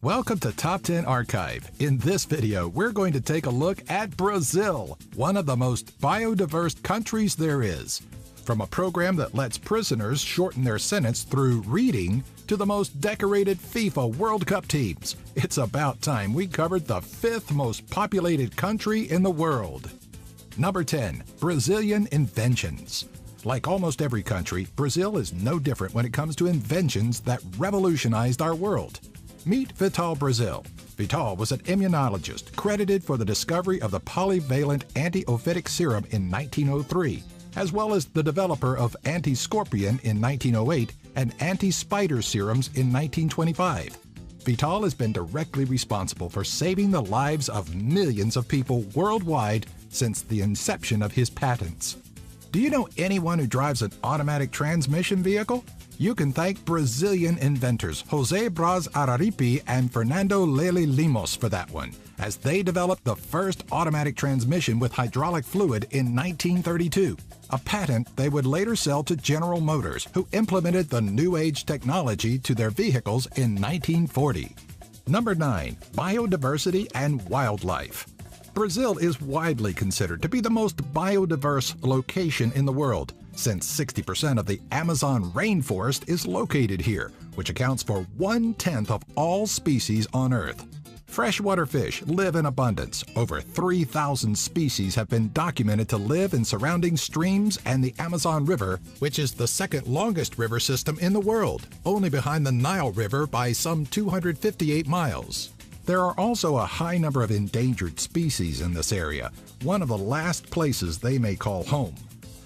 Welcome to Top 10 Archive. In this video, we're going to take a look at Brazil, one of the most biodiverse countries there is. From a program that lets prisoners shorten their sentence through reading to the most decorated FIFA World Cup teams, it's about time we covered the fifth most populated country in the world. Number 10. Brazilian inventions. Like almost every country, Brazil is no different when it comes to inventions that revolutionized our world. Meet Vital Brazil. Vital was an immunologist credited for the discovery of the polyvalent anti-ophitic serum in 1903, as well as the developer of anti-scorpion in 1908 and anti-spider serums in 1925. Vital has been directly responsible for saving the lives of millions of people worldwide since the inception of his patents. Do you know anyone who drives an automatic transmission vehicle? You can thank Brazilian inventors José Braz Araripe and Fernando Lely Lemos for that one, as they developed the first automatic transmission with hydraulic fluid in 1932, a patent they would later sell to General Motors, who implemented the new age technology to their vehicles in 1940. Number 9. Biodiversity and wildlife. Brazil is widely considered to be the most biodiverse location in the world, since 60% of the Amazon rainforest is located here, which accounts for 1/10 of all species on Earth. Freshwater fish live in abundance. Over 3,000 species have been documented to live in surrounding streams and the Amazon River, which is the second longest river system in the world, only behind the Nile River by some 258 miles. There are also a high number of endangered species in this area, one of the last places they may call home.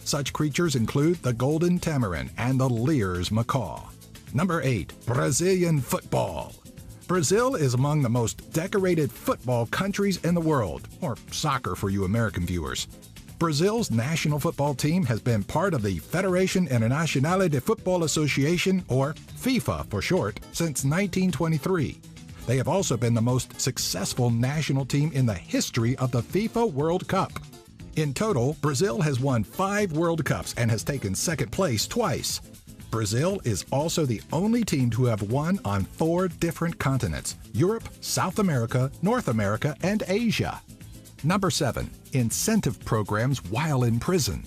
Such creatures include the golden tamarin and the Lear's macaw. Number 8. Brazilian football. Brazil is among the most decorated football countries in the world, or soccer for you American viewers. Brazil's national football team has been part of the Federação Internacional de Futebol Association, or FIFA for short, since 1923. They have also been the most successful national team in the history of the FIFA World Cup. In total, Brazil has won 5 World Cups and has taken second place twice. Brazil is also the only team to have won on 4 different continents: Europe, South America, North America, and Asia. Number 7. Incentive programs while in prison.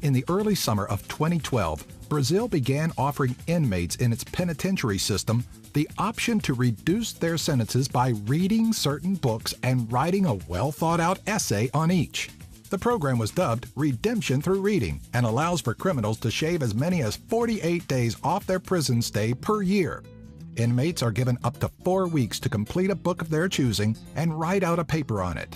In the early summer of 2012, Brazil began offering inmates in its penitentiary system the option to reduce their sentences by reading certain books and writing a well-thought-out essay on each. The program was dubbed Redemption Through Reading and allows for criminals to shave as many as 48 days off their prison stay per year. Inmates are given up to 4 weeks to complete a book of their choosing and write out a paper on it.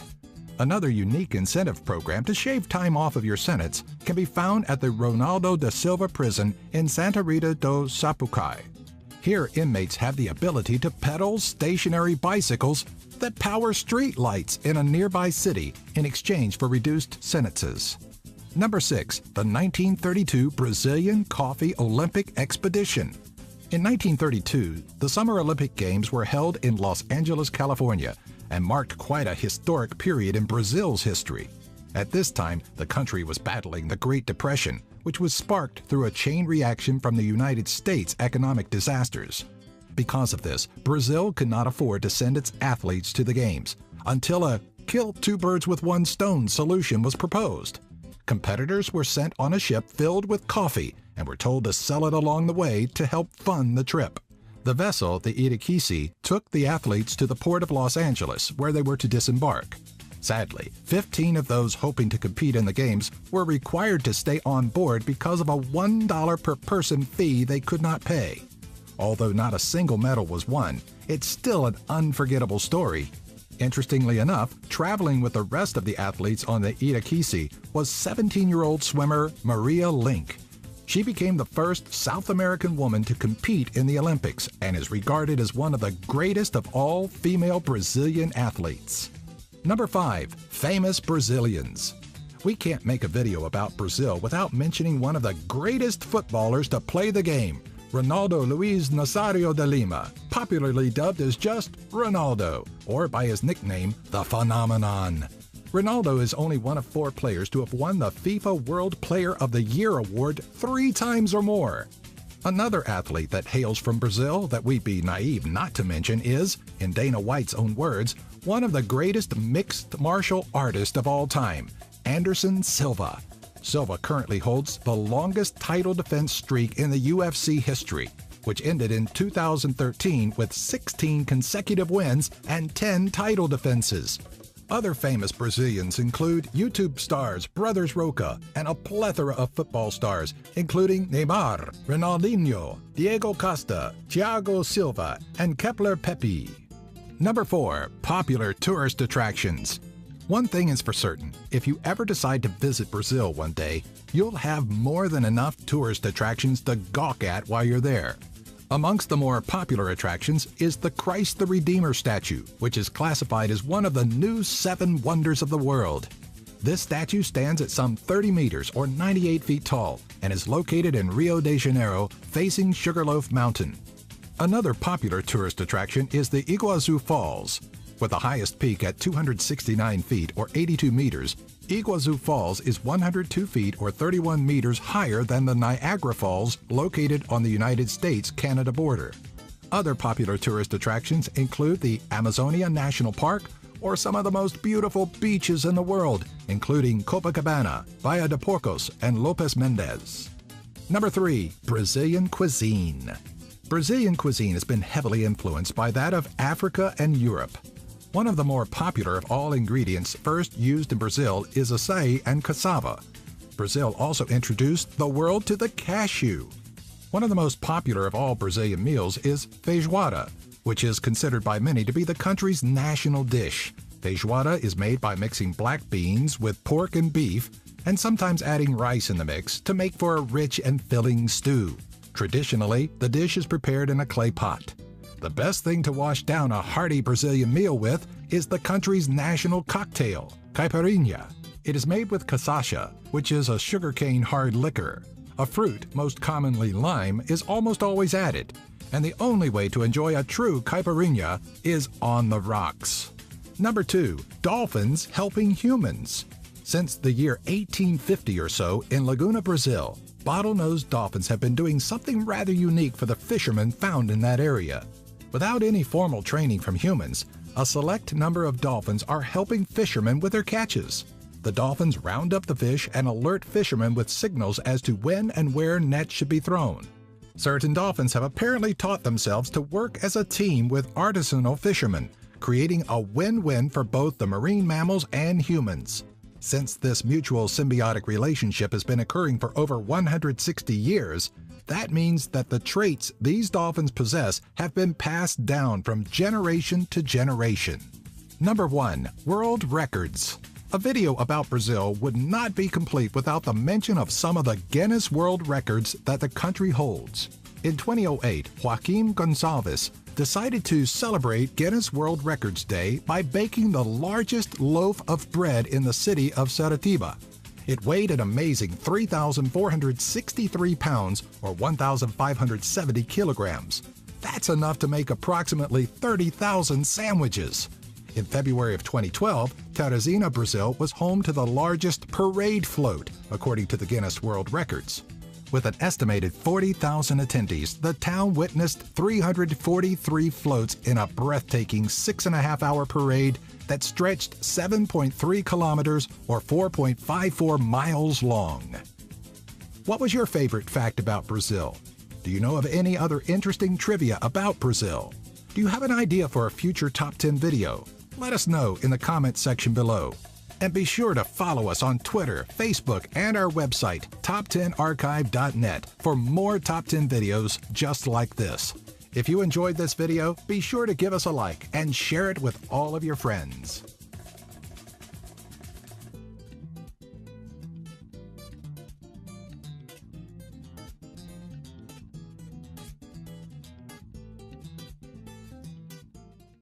Another unique incentive program to shave time off of your sentence can be found at the Ronaldo da Silva prison in Santa Rita do Sapucaí. Here, inmates have the ability to pedal stationary bicycles that power street lights in a nearby city in exchange for reduced sentences. Number 6. The 1932 Brazilian Coffee Olympic Expedition. In 1932, the Summer Olympic Games were held in Los Angeles, California, and marked quite a historic period in Brazil's history. At this time, the country was battling the Great Depression, which was sparked through a chain reaction from the United States' economic disasters. Because of this, Brazil could not afford to send its athletes to the Games until a kill 2 birds with 1 stone solution was proposed. Competitors were sent on a ship filled with coffee and were told to sell it along the way to help fund the trip. The vessel, the Iraquisi, took the athletes to the port of Los Angeles, where they were to disembark. Sadly, 15 of those hoping to compete in the Games were required to stay on board because of a $1 per person fee they could not pay. Although not a single medal was won, it's still an unforgettable story. Interestingly enough, traveling with the rest of the athletes on the Iraquisi was 17-year-old swimmer Maria Link. She became the first South American woman to compete in the Olympics and is regarded as one of the greatest of all female Brazilian athletes. Number 5. Famous Brazilians. We can't make a video about Brazil without mentioning one of the greatest footballers to play the game, Ronaldo Luiz Nazário de Lima, popularly dubbed as just Ronaldo, or by his nickname, the Phenomenon. Ronaldo is only one of 4 players to have won the FIFA World Player of the Year award 3 times or more. Another athlete that hails from Brazil that we'd be naive not to mention is, in Dana White's own words, one of the greatest mixed martial artists of all time, Anderson Silva. Silva currently holds the longest title defense streak in the UFC history, which ended in 2013 with 16 consecutive wins and 10 title defenses. Other famous Brazilians include YouTube stars Brothers Roca and a plethora of football stars, including Neymar, Ronaldinho, Diego Costa, Thiago Silva, and Kepler Pepe. Number 4. Popular tourist attractions. One thing is for certain, if you ever decide to visit Brazil one day, you'll have more than enough tourist attractions to gawk at while you're there. Amongst the more popular attractions is the Christ the Redeemer statue, which is classified as one of the new 7 wonders of the world. This statue stands at some 30 meters or 98 feet tall and is located in Rio de Janeiro, facing Sugarloaf Mountain. Another popular tourist attraction is the Iguazu Falls. With the highest peak at 269 feet or 82 meters, Iguazu Falls is 102 feet or 31 meters higher than the Niagara Falls located on the United States-Canada border. Other popular tourist attractions include the Amazonia National Park or some of the most beautiful beaches in the world, including Copacabana, Bahia de Porcos, and Lopes Mendes. Number 3. Brazilian cuisine. Brazilian cuisine has been heavily influenced by that of Africa and Europe. One of the more popular of all ingredients first used in Brazil is acai and cassava. Brazil also introduced the world to the cashew. One of the most popular of all Brazilian meals is feijoada, which is considered by many to be the country's national dish. Feijoada is made by mixing black beans with pork and beef, and sometimes adding rice in the mix to make for a rich and filling stew. Traditionally, the dish is prepared in a clay pot. The best thing to wash down a hearty Brazilian meal with is the country's national cocktail, caipirinha. It is made with cachaça, which is a sugarcane hard liquor. A fruit, most commonly lime, is almost always added, and the only way to enjoy a true caipirinha is on the rocks. Number 2. Dolphins helping humans. Since the year 1850 or so, in Laguna, Brazil, bottlenose dolphins have been doing something rather unique for the fishermen found in that area. Without any formal training from humans, a select number of dolphins are helping fishermen with their catches. The dolphins round up the fish and alert fishermen with signals as to when and where nets should be thrown. Certain dolphins have apparently taught themselves to work as a team with artisanal fishermen, creating a win-win for both the marine mammals and humans. Since this mutual symbiotic relationship has been occurring for over 160 years, that means that the traits these dolphins possess have been passed down from generation to generation. Number 1. World Records. A video about Brazil would not be complete without the mention of some of the Guinness World Records that the country holds. In 2008, Joaquim Gonçalves decided to celebrate Guinness World Records Day by baking the largest loaf of bread in the city of Ceratiba. It weighed an amazing 3,463 pounds or 1,570 kilograms. That's enough to make approximately 30,000 sandwiches. In February of 2012, Teresina, Brazil was home to the largest parade float, according to the Guinness World Records. With an estimated 40,000 attendees, the town witnessed 343 floats in a breathtaking 6.5-hour parade that stretched 7.3 kilometers or 4.54 miles long. What was your favorite fact about Brazil? Do you know of any other interesting trivia about Brazil? Do you have an idea for a future Top 10 video? Let us know in the comments section below. And be sure to follow us on Twitter, Facebook, and our website, top10archive.net, for more Top 10 videos just like this. If you enjoyed this video, be sure to give us a like and share it with all of your friends.